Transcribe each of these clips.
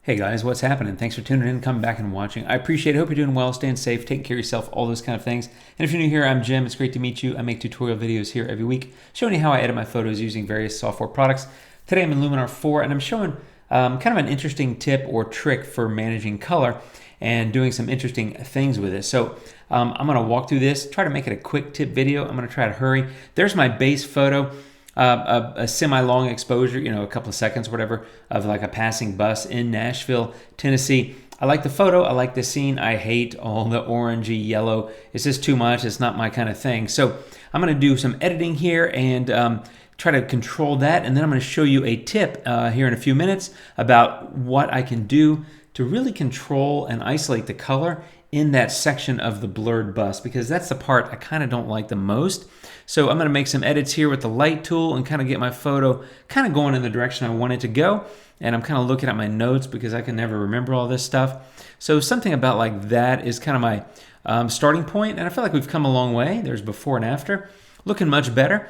Hey guys, what's happening? Thanks for tuning in, coming back and watching. I appreciate it. Hope you're doing well, staying safe, taking care of yourself, all those kind of things. And if you're new here, I'm Jim. It's great to meet you. I make tutorial videos here every week showing you how I edit my photos using various software products. Today I'm in Luminar 4 and I'm showing kind of an interesting tip or trick for managing color and doing some interesting things with it. So I'm going to walk through this, try to make it a quick tip video. I'm going to try to hurry. There's my base photo. A semi-long exposure, a couple of seconds, whatever, of like a passing bus in Nashville, Tennessee. I like the photo. I like the scene. I hate all the orangey yellow. It's just too much. It's not my kind of thing. So I'm going to do some editing here and try to control that. And then I'm going to show you a tip here in a few minutes about what I can do to really control and isolate the color in that section of the blurred bus, because that's the part I kind of don't like the most. So I'm going to make some edits here with the light tool and kind of get my photo kind of going in the direction I want it to go. And I'm kind of looking at my notes because I can never remember all this stuff. So something about like that is kind of my starting point. And I feel like we've come a long way. There's before and after, looking much better.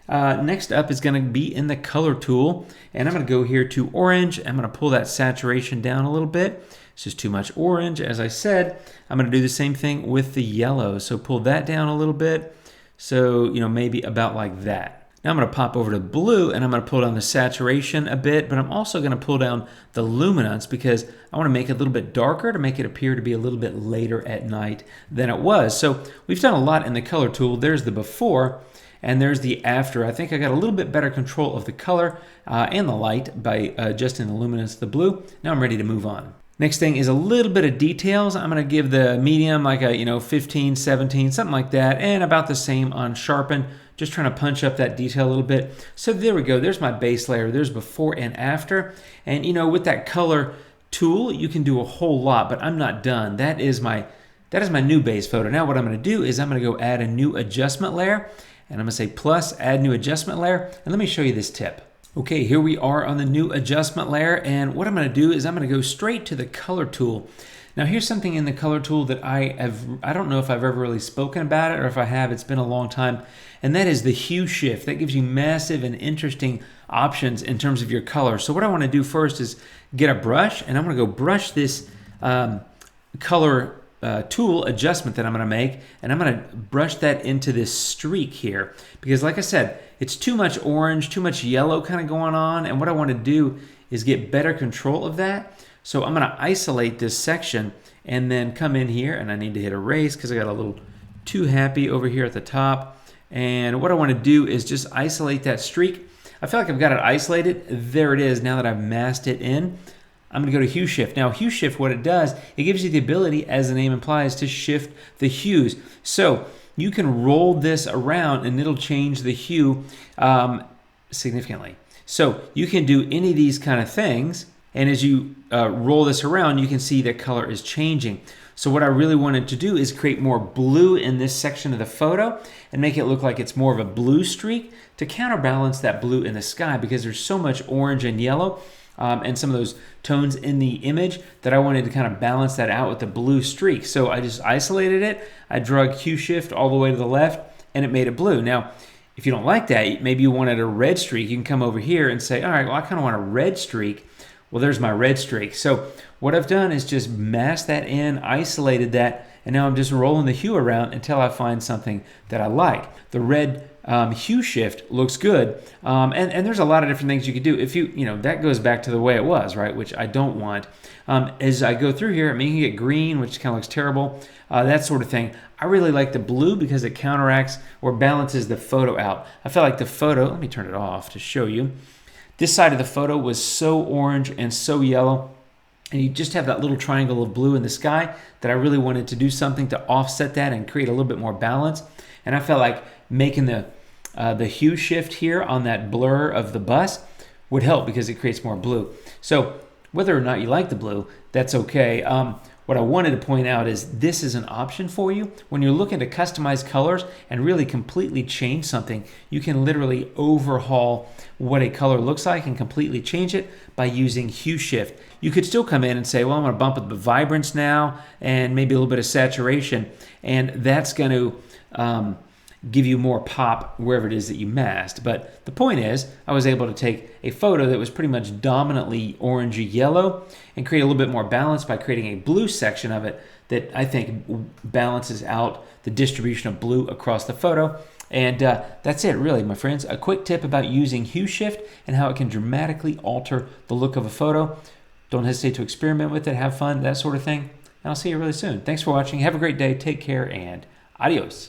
Next up is going to be in the color tool, and I'm going to go here to orange. I'm going to pull that saturation down a little bit. It's just too much orange. As I said, I'm going to do the same thing with the yellow. So pull that down a little bit. So, maybe about like that. Now I'm going to pop over to blue and I'm going to pull down the saturation a bit, but I'm also going to pull down the luminance because I want to make it a little bit darker to make it appear to be a little bit later at night than it was. So we've done a lot in the color tool. There's the before and there's the after. I think I got a little bit better control of the color and the light by adjusting the luminance to the blue. Now I'm ready to move on. Next thing is a little bit of details. I'm going to give the medium like a 15, 17, something like that, and about the same on sharpen. Just trying to punch up that detail a little bit. So there we go. There's my base layer. There's before and after. And with that color tool, you can do a whole lot, but I'm not done. That is my new base photo. Now what I'm going to do is I'm going to go add a new adjustment layer, and I'm going to say plus add new adjustment layer. And let me show you this tip. Okay, here we are on the new adjustment layer, and what I'm going to do is I'm going to go straight to the color tool. Now here's something in the color tool that I don't know if I've ever really spoken about it, or if I have, it's been a long time, and that is the hue shift. That gives you massive and interesting options in terms of your color. So what I want to do first is get a brush, and I'm going to go brush this color tool adjustment that I'm going to make, and I'm going to brush that into this streak here, because like I said, it's too much orange, too much yellow kind of going on, and what I want to do is get better control of that. So I'm going to isolate this section and then come in here, and I need to hit erase because I got a little too happy over here at the top. And what I want to do is just isolate that streak. I feel like I've got it isolated. There it is. Now that I've masked it in, I'm going to go to hue shift. Now hue shift, what it does, it gives you the ability, as the name implies, to shift the hues. So you can roll this around and it'll change the hue significantly. So you can do any of these kind of things, and as you roll this around, you can see the color is changing. So what I really wanted to do is create more blue in this section of the photo and make it look like it's more of a blue streak to counterbalance that blue in the sky, because there's so much orange and yellow and some of those tones in the image that I wanted to kind of balance that out with the blue streak. So I just isolated it. I drug hue shift all the way to the left, and it made it blue. Now, if you don't like that, maybe you wanted a red streak, you can come over here and say, all right, well, I kind of want a red streak. Well, there's my red streak. So what I've done is just masked that in, isolated that, and now I'm just rolling the hue around until I find something that I like. The red hue shift looks good, and there's a lot of different things you could do. If that goes back to the way it was, right, which I don't want. As I go through here, I'm making it green, which kind of looks terrible, that sort of thing. I really like the blue because it counteracts or balances the photo out. I felt like the photo, let me turn it off to show you. This side of the photo was so orange and so yellow, and you just have that little triangle of blue in the sky that I really wanted to do something to offset that and create a little bit more balance. And I felt like making the hue shift here on that blur of the bus would help because it creates more blue. So whether or not you like the blue, that's okay. What I wanted to point out is this is an option for you. When you're looking to customize colors and really completely change something, you can literally overhaul what a color looks like and completely change it by using hue shift. You could still come in and say, well, I'm going to bump up the vibrance now and maybe a little bit of saturation, and that's going to give you more pop wherever it is that you masked. But the point is, I was able to take a photo that was pretty much dominantly orangey yellow and create a little bit more balance by creating a blue section of it that I think balances out the distribution of blue across the photo. And that's it, really, my friends. A quick tip about using hue shift and how it can dramatically alter the look of a photo. Don't hesitate to experiment with it, have fun, that sort of thing. And I'll see you really soon. Thanks for watching. Have a great day. Take care, and adios.